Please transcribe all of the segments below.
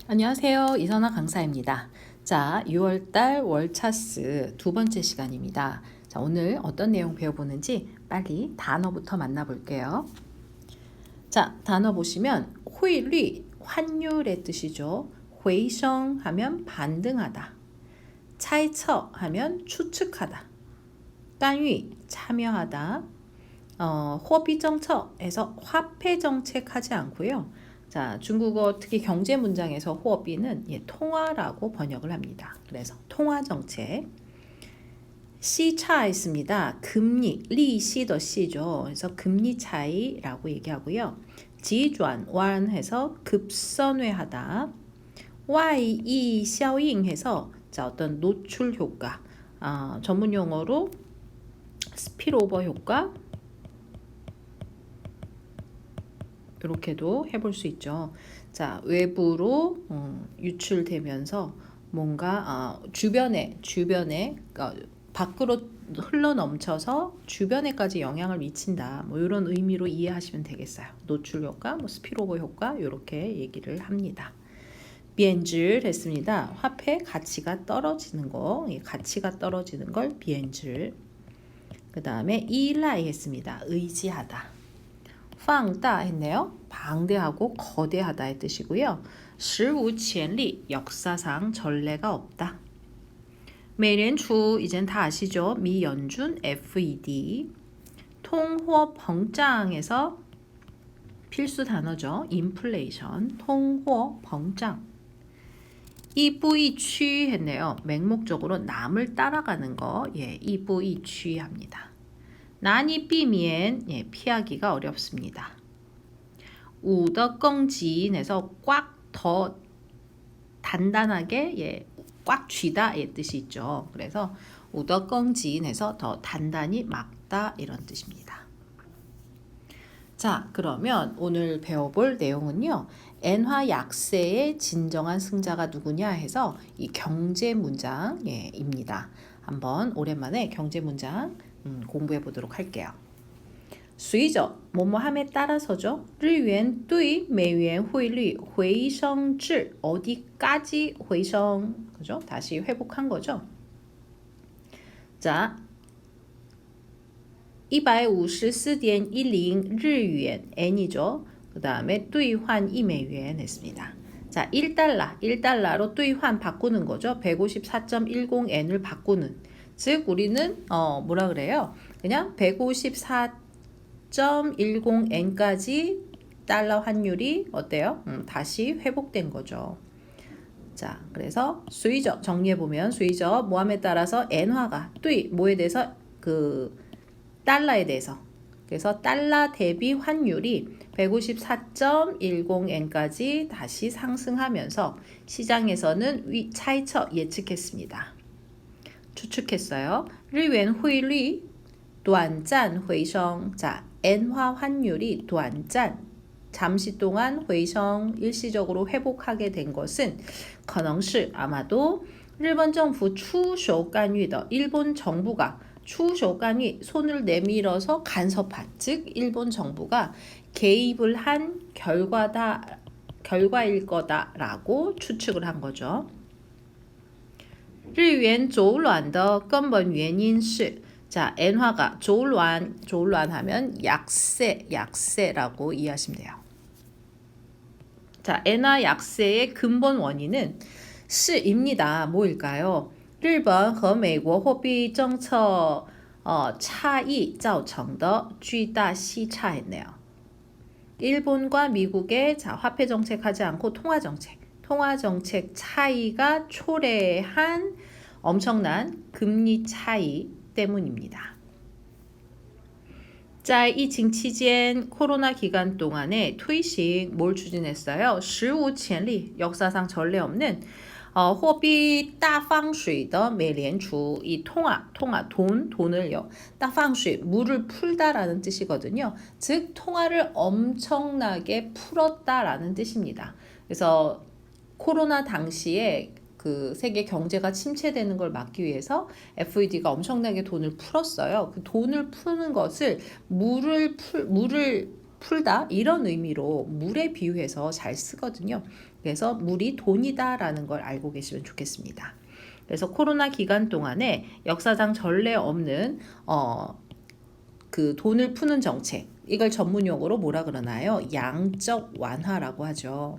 안녕하세요. 이선아 강사입니다. 자, 6월달 월차스 두 번째 시간입니다. 자, 오늘 어떤 내용 배워보는지 빨리 단어부터 만나볼게요. 자, 단어 보시면汇率, 환율의 뜻이죠. 回升 하면 반등하다. 猜测 하면 추측하다. 干预 참여하다.货币政策에서 화폐 정책 하지 않고요. 자, 중국어 특히 경제 문장에서货币는 통화라고 번역을 합니다. 그래서 통화 정책. 시차 있습니다. 금리, 리시더 시죠. 그래서 금리 차이라고 얘기하고요. 지转, 완해서 급선회하다. 와이, 샤오잉 해서 자, 어떤 노출 효과. 전문 용어로 스피로버 효과. 이렇게도 해볼 수 있죠. 자, 외부로 유출되면서 뭔가 주변에 밖으로 흘러 넘쳐서 주변에까지 영향을 미친다. 뭐 이런 의미로 이해하시면 되겠어요. 노출 효과, 뭐 스피로버 효과 이렇게 얘기를 합니다. 비엔질 했습니다. 화폐 가치가 떨어지는 거, 가치가 떨어지는 걸 비엔질. 그 다음에 이라이 했습니다. 의지하다. 放大 했네요. 방대하고 거대하다의 뜻이고요. 史无前例 역사상 전례가 없다. 美联储 이젠 다 아시죠? 미 연준 FED. 통화膨胀에서 필수 단어죠. 인플레이션, 통화膨胀. 이부이취 했네요. 맹목적으로 남을 따라가는 거, 이부이취 합니다. 난이避免 피하기가 어렵습니다. 우더껑지에서 꽉 더 단단하게 꽉 쥐다의 뜻이 있죠. 그래서 우더껑지에서 더 단단히 막다 이런 뜻입니다. 자, 그러면 오늘 배워볼 내용은요. 엔화 약세의 진정한 승자가 누구냐 해서 이 경제 문장입니다. 한번 오랜만에 경제 문장 공부해 보도록 할게요. 随着 뭐뭐함에 따라서죠. 日元对美元汇率回升至 어디까지 回升 그죠? 다시 회복한 거죠. 자, 154.10 日元N이죠. 그 다음에 兑换 1美元했습니다. 자, 1달러로 兑换 바꾸는 거죠. 154.10N을 바꾸는. 즉 우리는 뭐라 그래요? 그냥 154.10N까지 달러 환율이 어때요? 다시 회복된 거죠. 자, 그래서 随着 정리해 보면 随着 뭐함에 따라서 엔화가 뭐에 대해서 달러에 대해서 그래서 달러 대비 환율이 154.10N까지 다시 상승하면서 시장에서는 차이처 예측했습니다. 추측했어요. 日元汇率短暂回升. 자, 엔화 환율이 短暂 잠시 동안 回升 일시적으로 회복하게 된 것은 可能是 아마도 日本政府出手干预的 일본 정부가 出手干预 손을 내밀어서 간섭한 즉 일본 정부가 개입을 한 결과일 거다라고 추측을 한 거죠. 日元走软的根本原因是 자, 엔화가 走软 하면 약세라고 이해하시면 돼요. 자, 엔화 약세의 근본 원인은 是입니다. 뭐일까요? 日本和美国货币政策差异造成的巨大息差했네요. 일본과 미국의 화폐 정책하지 않고 통화 정책 차이가 초래한 엄청난 금리 차이 때문입니다. 자, 疫情期间 코로나 기간 동안에推行 뭘 추진했어요? 史无前例 역사상 전례 없는 货币大放水的美联储 이 돈을요. 大放水 물을 풀다라는 뜻이거든요. 즉 통화를 엄청나게 풀었다라는 뜻입니다. 그래서 코로나 당시에 그 세계 경제가 침체되는 걸 막기 위해서 FED가 엄청나게 돈을 풀었어요. 그 돈을 푸는 것을 물을 풀다 이런 의미로 물에 비유해서 잘 쓰거든요. 그래서 물이 돈이다라는 걸 알고 계시면 좋겠습니다. 그래서 코로나 기간 동안에 역사상 전례 없는 그 돈을 푸는 정책, 이걸 전문용어로 뭐라 그러나요? 양적 완화라고 하죠.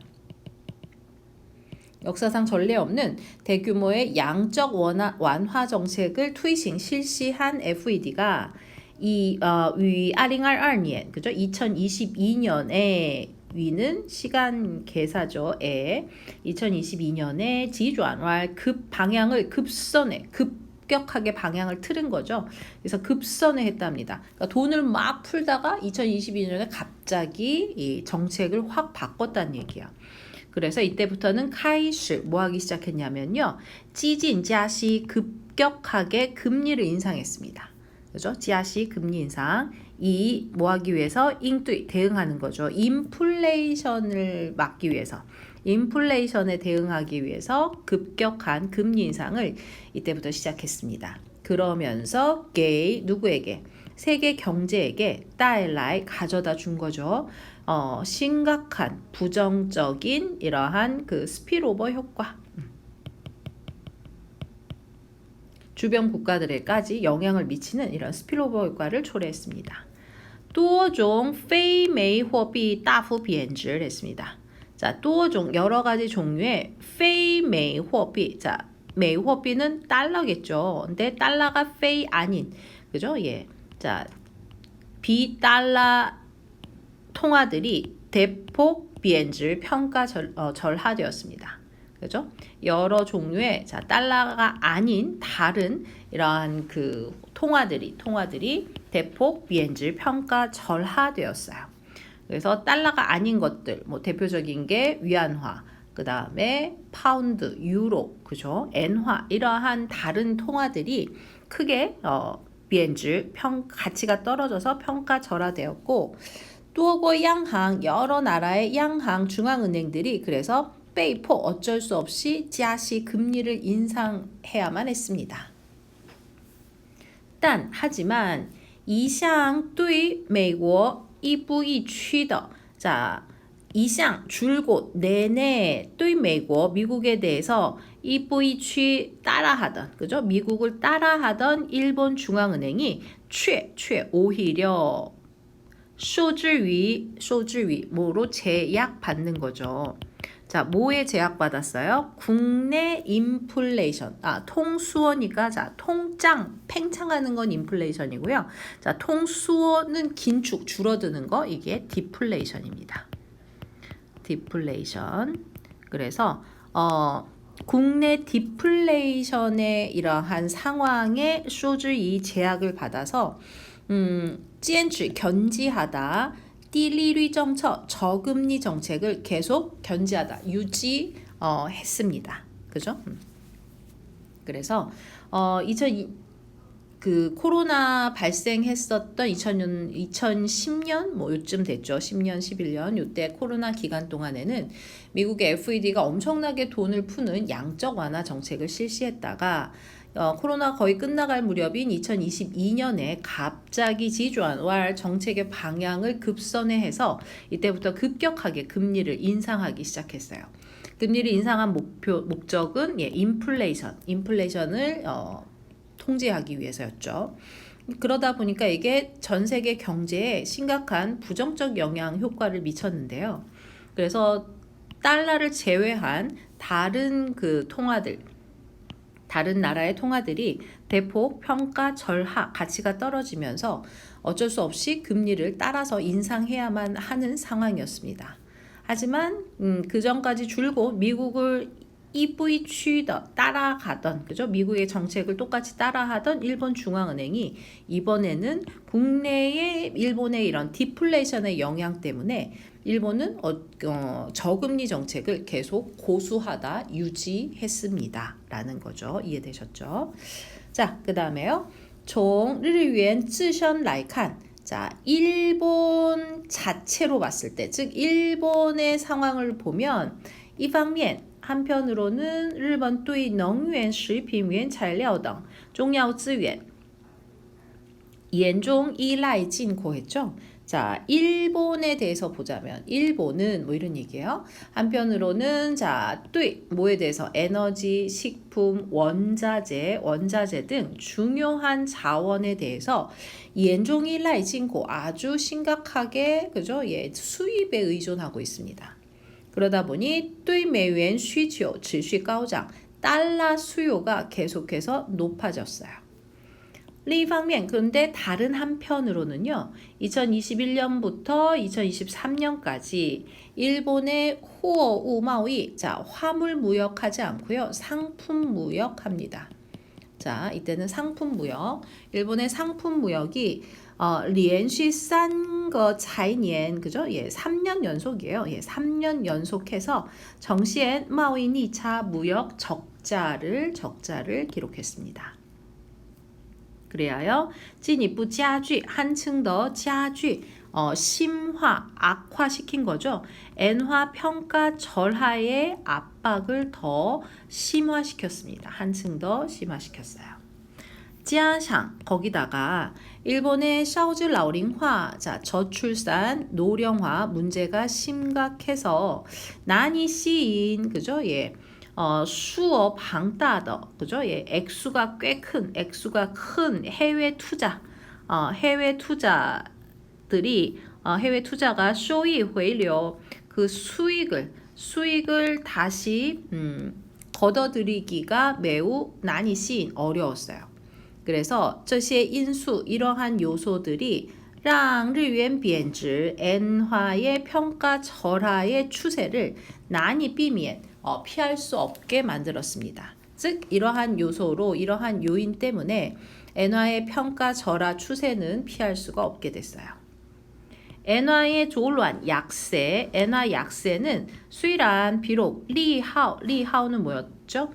역사상 전례 없는 대규모의 양적 완화 정책을 실시한 FED가 이 2022년, 그죠? 2022년에 위는 시간 계사죠. 2022년에 지주안왈 급격하게 방향을 틀은 거죠. 그래서 급선회 했답니다. 그러니까 돈을 막 풀다가 2022년에 갑자기 이 정책을 확 바꿨다는 얘기야. 그래서 이때부터는 카이시 뭐 하기 시작했냐면요. 찌진 자시 급격하게 금리를 인상했습니다. 그죠? 지하시 금리 인상. 이 뭐 하기 위해서 대응하는 거죠. 인플레이션을 막기 위해서. 인플레이션에 대응하기 위해서 급격한 금리 인상을 이때부터 시작했습니다. 그러면서 누구에게? 세계 경제에게 따일라이 가져다 준 거죠. 심각한 부정적인 이러한 그 스피로버 효과. 주변 국가들에까지 영향을 미치는 이런 스피로버 효과를 초래했습니다. 多种非美货币大幅贬值했습니다. 자, 多种 여러 가지 종류의 非美货币. 자, 美货币는 달러겠죠. 근데 달러가 非 아닌, 그죠? 예. 자, 비달러 통화들이 대폭 贬值 절하되었습니다. 그죠? 여러 종류의 달러가 아닌 다른 이러한 그 통화들이 대폭 贬值 절하되었어요. 그래서 달러가 아닌 것들, 뭐 대표적인 게 위안화, 그 다음에 파운드, 유로, 그죠? 엔화 이러한 다른 통화들이 크게 贬值 가치가 떨어져서 평가절하되었고, 多国央行 여러 나라의央行 중앙은행들이 그래서 被迫 어쩔 수 없이加息 금리를 인상해야만 했습니다. 하지만 一向对美国亦步亦趋的 자, 一向 줄곧 내내 对美国 미국에 대해서 亦步亦趋 따라하던, 그죠? 미국을 따라하던 일본 중앙은행이 오히려 受制于 뭐로 제약받는 거죠. 자, 뭐에 제약받았어요? 국내 인플레이션. 통수어니까 자, 팽창하는 건 인플레이션이고요. 자, 통수어는 긴축, 줄어드는 거, 이게 디플레이션입니다. 디플레이션. 그래서 국내 디플레이션의 이러한 상황에 쇼즈이 제약을 받아서 坚持 견지하다. 低利率政策 저금리 정책을 계속 견지하다, 유지했습니다. 그죠? 그래서 그 코로나 발생했었던 2010년 뭐 요쯤 됐죠. 10년, 11년 요때 코로나 기간 동안에는 미국의 FED가 엄청나게 돈을 푸는 양적 완화 정책을 실시했다가 코로나 거의 끝나갈 무렵인 2022년에 갑자기 지주안왈 정책의 방향을 급선회해서 이때부터 급격하게 금리를 인상하기 시작했어요. 금리를 인상한 목적은 인플레이션을 통제하기 위해서였죠. 그러다 보니까 이게 전 세계 경제에 심각한 부정적 영향 효과를 미쳤는데요. 그래서 달러를 제외한 다른 그 통화들, 다른 나라의 통화들이 대폭 평가 절하, 가치가 떨어지면서 어쩔 수 없이 금리를 따라서 인상해야만 하는 상황이었습니다. 하지만 그 전까지 줄곧 미국을 이부이 취더 따라가던, 그죠? 미국의 정책을 똑같이 따라하던 일본 중앙은행이 이번에는 국내의 일본의 이런 디플레이션의 영향 때문에 일본은 저금리 정책을 계속 고수하다 유지했습니다. 라는 거죠. 이해되셨죠? 자, 그 다음에요. 从日元自身来看, 자, 일본 자체로 봤을 때, 즉 일본의 상황을 보면 一方面 한편으로는 일본 对能源食品原材料等重要资源严重依赖进口했죠. 자, 일본에 대해서 보자면 일본은 뭐 이런 얘기예요. 한편으로는 자, 또 뭐에 대해서 에너지, 식품, 원자재 등 중요한 자원에 대해서严重 依赖 进口 아주 심각하게 그죠? 예, 수입에 의존하고 있습니다. 그러다 보니 对美元需求持续高涨 달러 수요가 계속해서 높아졌어요. 另一方面, 그런데 다른 한편으로는요, 2021년부터 2023년까지 일본의 호어우 마오이, 자, 화물 무역하지 않고요, 상품 무역합니다. 자, 이때는 상품 무역. 일본의 상품 무역이 连续3个财年, 그죠? 예, 3년 연속이에요. 예, 3년 연속해서 정시엔 마오이 니차 무역 적자를 기록했습니다. 그래요. 进一步加剧 한층 더 加剧 심화, 악화시킨 거죠. 엔화 평가 절하의 압박을 더 심화시켰습니다. 한층 더 심화시켰어요. 加上 거기다가 일본의 샤오즈 라오링화, 자, 저출산, 노령화 문제가 심각해서 난이 시인, 그죠? 예. 수어 방따더, 그죠? 예, 액수가 큰 해외 투자, 해외 투자가 쇼이 회료 그 수익을 다시 걷어들이기가 매우 난이 시인 어려웠어요. 그래서 这些因素 이러한 요소들이 让日元贬值 엔화의 평가 절하의 추세를 난이 피할 수 없게 만들었습니다. 즉 이러한 요소로 이러한 요인 때문에 엔화의 평가 절하 추세는 피할 수가 없게 됐어요. 엔화의 조乱 약세, 엔화 약세는 虽然 비록 리하오는 뭐였죠?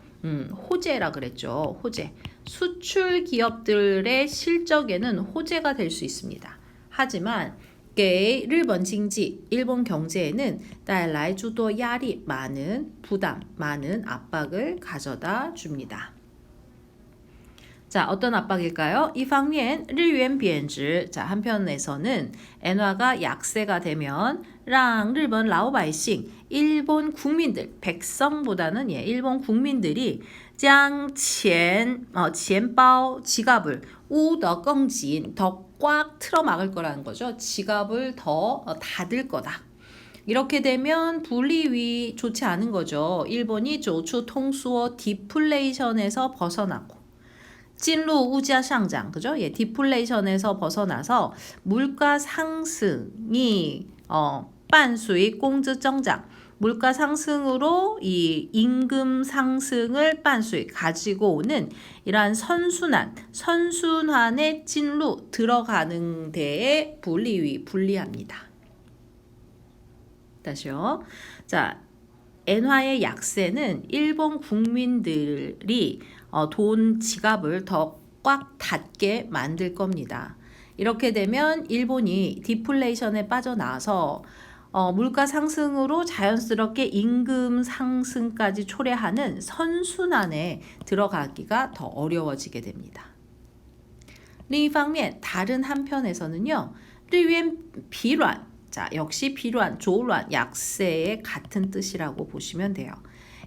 호재라 그랬죠. 호재. 수출 기업들의 실적에는 호재가 될 수 있습니다. 하지만 给日本经济, 일본 경제에는 带来诸多压力, 많은 부담, 많은 압박을 가져다 줍니다. 자, 어떤 압박일까요? 一方面日元贬值, 자, 한편에서는 엔화가 약세가 되면 让日本老百姓, 일본 국민들, 백성보다는 일본 국민들이 将钱包 지갑을 捂得更紧, 더 꽉 틀어막을 거라는 거죠. 지갑을 더 닫을 거다. 이렇게 되면 불이익이 좋지 않은 거죠. 일본이 조추 통수어 디플레이션에서 벗어나고 진루 우자 상장, 그죠? 예, 디플레이션에서 벗어나서 물가 상승이 伴随工资增长 물가 상승으로 이 임금 상승을 반수익 가지고 오는 이러한 선순환의 진로 들어가는 데에 불리합니다. 다시요. 자, 엔화의 약세는 일본 국민들이 돈 지갑을 더 꽉 닫게 만들 겁니다. 이렇게 되면 일본이 디플레이션에 빠져나와서 물가 상승으로 자연스럽게 임금 상승까지 초래하는 선순환에 들어가기가 더 어려워지게 됩니다. 另一方面, 다른 한편에서는요. 日元疲软, 자, 역시疲软, 조란, 약세의 같은 뜻이라고 보시면 돼요.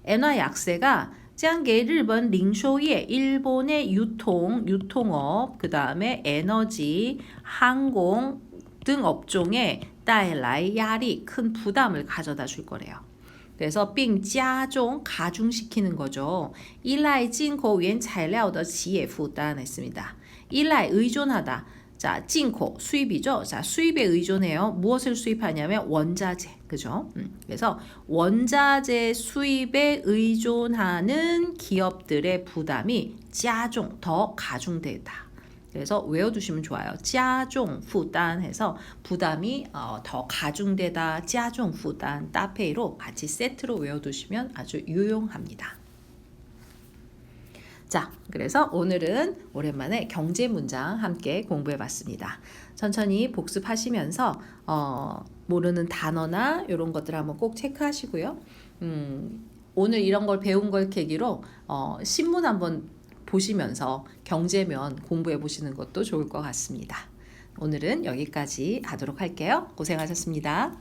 엔화 약세가 将给日本零售业, 일본의 유통업, 그 다음에 에너지, 항공 등 업종에 带来压力, 큰 부담을 가져다 줄 거래요. 그래서 并加重, 가중시키는 거죠. 依赖进口原材料的企业负担 했습니다. 依赖, 의존하다. 자, 진코, 수입이죠. 자, 수입에 의존해요. 무엇을 수입하냐면 원자재, 그죠? 그래서 원자재 수입에 의존하는 기업들의 부담이加종, 더 가중되다. 그래서 외워두시면 좋아요. 加종 부담 해서 부담이 더 가중되다. 加종 부담 따페이로 같이 세트로 외워두시면 아주 유용합니다. 자, 그래서 오늘은 오랜만에 경제 문장 함께 공부해봤습니다. 천천히 복습하시면서 모르는 단어나 이런 것들 한번 꼭 체크하시고요. 오늘 이런 걸 배운 걸 계기로 신문 한번 보시면서 경제면 공부해 보시는 것도 좋을 것 같습니다. 오늘은 여기까지 하도록 할게요. 고생하셨습니다.